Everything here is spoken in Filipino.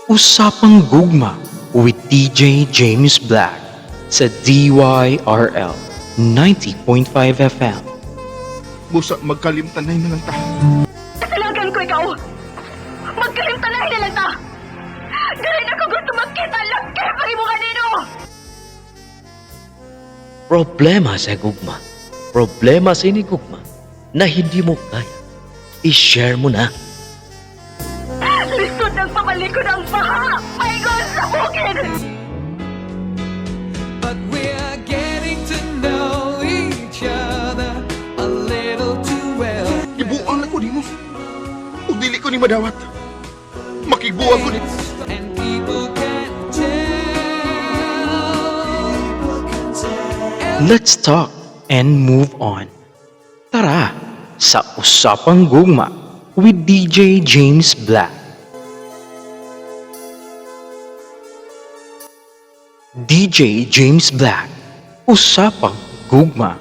Usapang Gugma with DJ James Black sa DYRL 90.5 FM. Busa magkalimtanay na lang ta. Kasalagan ko ikaw! Magkalimtanay na lang ta! Dali na ko gusto magkita laki pag mo kanino! Problema sa gugma. Problema sa ini gugma na hindi mo kaya. I-share mo na. Lisod ng pamalikod ang baha! Paigon sa bukid! But we're getting to know each other a little too well. Ibuang ako ni mo. Kung dili ko ni madawat. Makiguang ko ni... And people can tell. Let's talk and move on. Tara sa Usapang Gugma with DJ James Black. DJ James Black, Usapang Gugma.